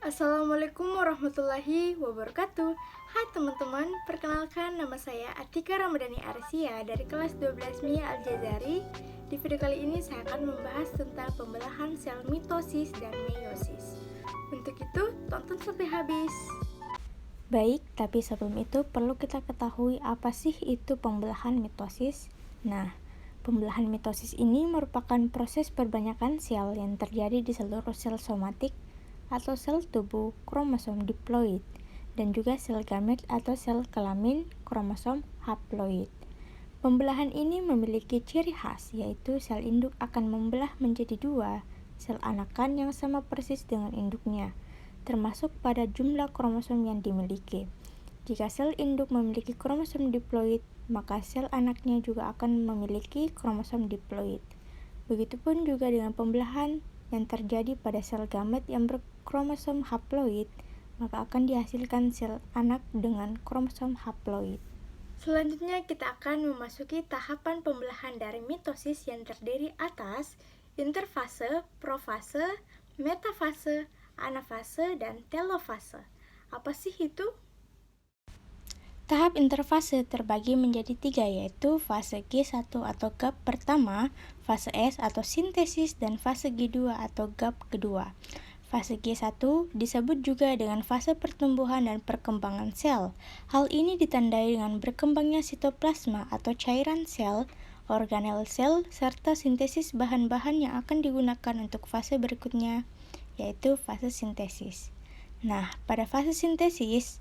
Assalamualaikum warahmatullahi wabarakatuh. Hai teman-teman, perkenalkan nama saya Atika Ramadhani Arsia dari kelas 12 MIA Al-Jazari. Di video kali ini saya akan membahas tentang pembelahan sel mitosis dan meiosis. Untuk itu, tonton sampai habis. Baik, tapi sebelum itu perlu kita ketahui apa sih itu pembelahan mitosis. Nah, pembelahan mitosis ini merupakan proses perbanyakan sel yang terjadi di seluruh sel somatik atau sel tubuh kromosom diploid dan juga sel gamet atau sel kelamin kromosom haploid. Pembelahan ini memiliki ciri khas, yaitu sel induk akan membelah menjadi dua sel anakan yang sama persis dengan induknya, termasuk pada jumlah kromosom yang dimiliki. Jika sel induk memiliki kromosom diploid, maka sel anaknya juga akan memiliki kromosom diploid. Begitupun juga dengan pembelahan yang terjadi pada sel gamet yang berkromosom haploid, maka akan dihasilkan sel anak dengan kromosom haploid. Selanjutnya kita akan memasuki tahapan pembelahan dari mitosis yang terdiri atas interfase, profase, metafase, anafase, dan telofase. Apa sih itu? Tahap interfase terbagi menjadi tiga, yaitu fase G1 atau gap pertama, fase S atau sintesis, dan fase G2 atau gap kedua. Fase G1 disebut juga dengan fase pertumbuhan dan perkembangan sel. Hal ini ditandai dengan berkembangnya sitoplasma atau cairan sel, organel sel, serta sintesis bahan-bahan yang akan digunakan untuk fase berikutnya, yaitu fase sintesis. Nah, pada fase sintesis,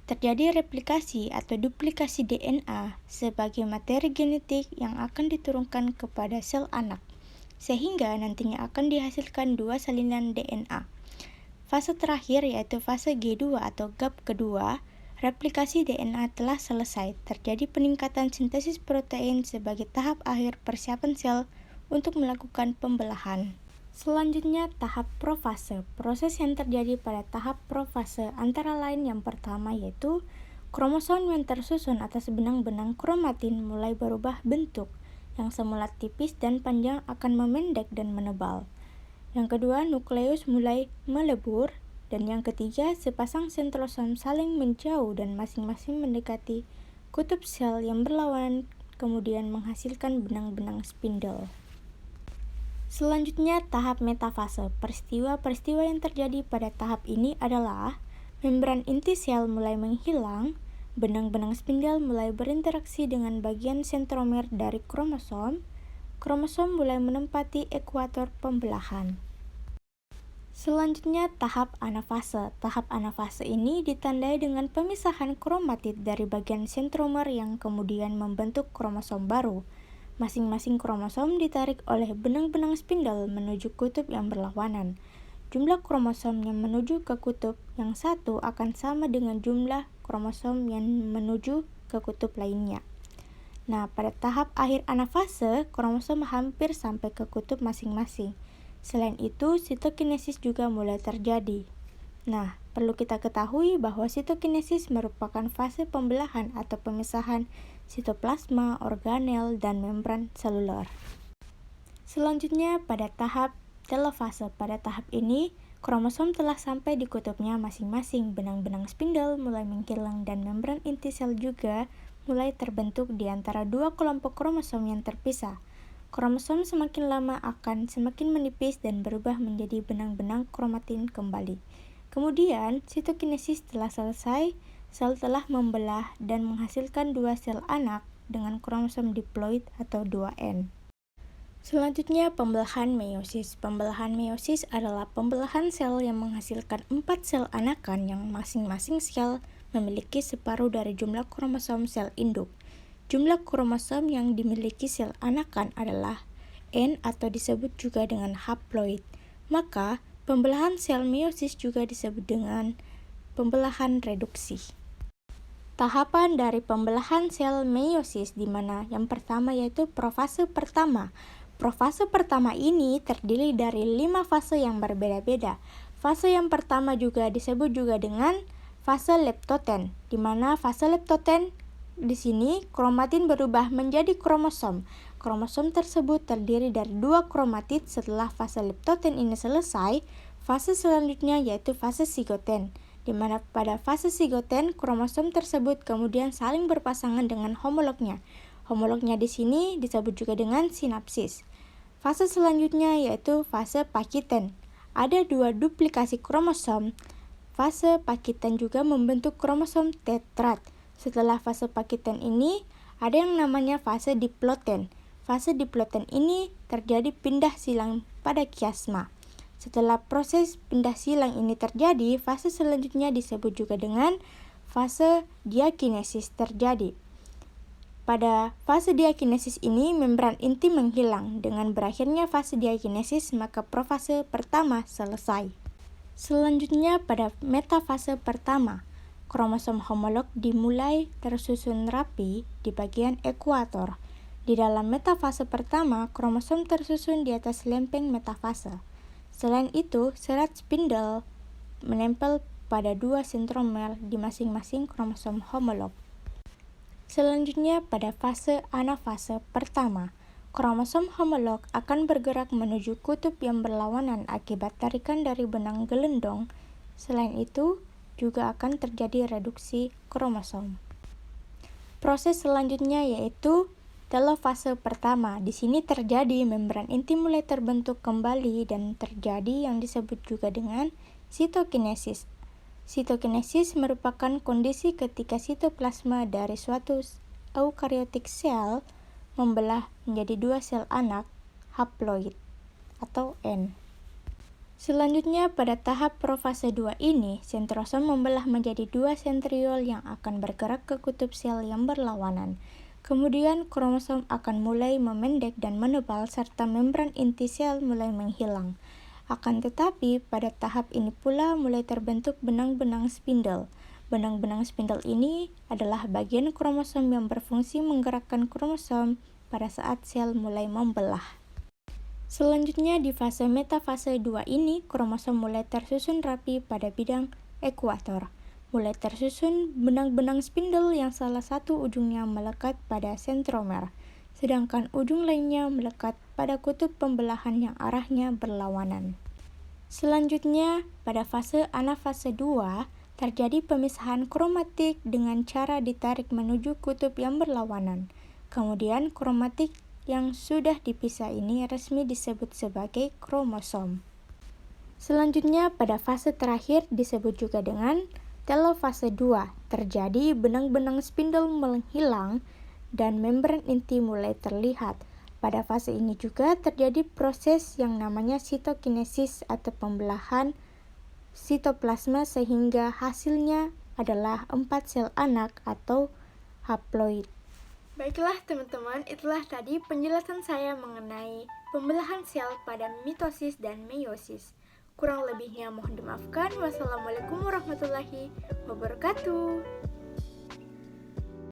terjadi replikasi atau duplikasi DNA sebagai materi genetik yang akan diturunkan kepada sel anak, sehingga nantinya akan dihasilkan dua salinan DNA. Fase terakhir yaitu fase G2 atau gap kedua, replikasi DNA telah selesai. Terjadi peningkatan sintesis protein sebagai tahap akhir persiapan sel untuk melakukan pembelahan. Selanjutnya, tahap profase. Proses yang terjadi pada tahap profase antara lain yang pertama yaitu kromosom yang tersusun atas benang-benang kromatin mulai berubah bentuk, yang semula tipis dan panjang akan memendek dan menebal. Yang kedua, nukleus mulai melebur. Dan yang ketiga, sepasang sentrosom saling menjauh dan masing-masing mendekati kutub sel yang berlawanan, kemudian menghasilkan benang-benang spindle. Selanjutnya, tahap metafase. Peristiwa-peristiwa yang terjadi pada tahap ini adalah membran inti sel mulai menghilang, benang-benang spindle mulai berinteraksi dengan bagian sentromer dari kromosom mulai menempati ekuator pembelahan. Selanjutnya, tahap anafase. Tahap anafase ini ditandai dengan pemisahan kromatid dari bagian sentromer yang kemudian membentuk kromosom baru. Masing-masing kromosom ditarik oleh benang-benang spindle menuju kutub yang berlawanan. Jumlah kromosom yang menuju ke kutub yang satu akan sama dengan jumlah kromosom yang menuju ke kutub lainnya. Nah, pada tahap akhir anafase, kromosom hampir sampai ke kutub masing-masing. Selain itu, sitokinesis juga mulai terjadi. Nah, perlu kita ketahui bahwa sitokinesis merupakan fase pembelahan atau pemisahan sitoplasma, organel, dan membran seluler. Selanjutnya, pada tahap telofase. Pada tahap ini, kromosom telah sampai di kutubnya masing-masing. Benang-benang spindle mulai menghilang dan membran inti sel juga mulai terbentuk di antara dua kelompok kromosom yang terpisah. Kromosom semakin lama akan semakin menipis dan berubah menjadi benang-benang kromatin kembali. Kemudian, sitokinesis telah selesai, sel telah membelah dan menghasilkan dua sel anak dengan kromosom diploid atau 2N. Selanjutnya, pembelahan meiosis. Pembelahan meiosis adalah pembelahan sel yang menghasilkan 4 sel anakan yang masing-masing sel memiliki separuh dari jumlah kromosom sel induk. Jumlah kromosom yang dimiliki sel anakan adalah N atau disebut juga dengan haploid. Maka, pembelahan sel meiosis juga disebut dengan pembelahan reduksi. Tahapan dari pembelahan sel meiosis di mana yang pertama yaitu profase pertama. Profase pertama ini terdiri dari 5 fase yang berbeda-beda. Fase yang pertama juga disebut juga dengan fase leptoten, di mana fase leptoten di sini kromatin berubah menjadi kromosom. Kromosom tersebut terdiri dari 2 kromatid. Setelah fase leptoten ini selesai, Fase selanjutnya yaitu fase sigoten, di mana pada fase sigoten kromosom tersebut kemudian saling berpasangan dengan homolognya. Homolognya di sini disebut juga dengan sinapsis. Fase selanjutnya yaitu fase pakiten. Ada 2 duplikasi kromosom. Fase pakiten juga membentuk kromosom tetrat. Setelah fase pakiten ini, ada yang namanya fase diploten. Fase diploten ini terjadi pindah silang pada kiasma. Setelah proses pindah silang ini terjadi, fase selanjutnya disebut juga dengan fase diakinesis terjadi. Pada fase diakinesis ini, membran inti menghilang. Dengan berakhirnya fase diakinesis, maka profase pertama selesai. Selanjutnya pada metafase pertama, kromosom homolog dimulai tersusun rapi di bagian ekuator. Di dalam metafase pertama, kromosom tersusun di atas lempeng metafase. Selain itu, serat spindle menempel pada 2 sentromer di masing-masing kromosom homolog. Selanjutnya pada fase anafase pertama, kromosom homolog akan bergerak menuju kutub yang berlawanan akibat tarikan dari benang gelendong. Selain itu, juga akan terjadi reduksi kromosom. Proses selanjutnya yaitu telofase pertama. Di sini terjadi membran inti mulai terbentuk kembali dan terjadi yang disebut juga dengan sitokinesis. Sitokinesis merupakan kondisi ketika sitoplasma dari suatu eukariotik sel membelah menjadi 2 sel anak haploid atau N. Selanjutnya pada tahap profase 2 ini, sentrosom membelah menjadi 2 sentriol yang akan bergerak ke kutub sel yang berlawanan. Kemudian kromosom akan mulai memendek dan menebal serta membran inti sel mulai menghilang. Akan tetapi pada tahap ini pula mulai terbentuk benang-benang spindle. Benang-benang spindle ini adalah bagian kromosom yang berfungsi menggerakkan kromosom pada saat sel mulai membelah. Selanjutnya di fase metafase 2 ini, kromosom mulai tersusun rapi pada bidang ekuator. Mulai tersusun benang-benang spindle yang salah satu ujungnya melekat pada sentromer, sedangkan ujung lainnya melekat pada kutub pembelahan yang arahnya berlawanan. Selanjutnya, pada fase anafase 2, terjadi pemisahan kromatik dengan cara ditarik menuju kutub yang berlawanan. Kemudian kromatik yang sudah dipisah ini resmi disebut sebagai kromosom. Selanjutnya pada fase terakhir disebut juga dengan telofase 2. Terjadi benang-benang spindle menghilang dan membran inti mulai terlihat. Pada fase ini juga terjadi proses yang namanya sitokinesis atau pembelahan sitoplasma sehingga hasilnya adalah 4 sel anak atau haploid. Baiklah teman-teman, itulah tadi penjelasan saya mengenai pembelahan sel pada mitosis dan meiosis. Kurang lebihnya mohon dimaafkan. Wassalamualaikum warahmatullahi wabarakatuh.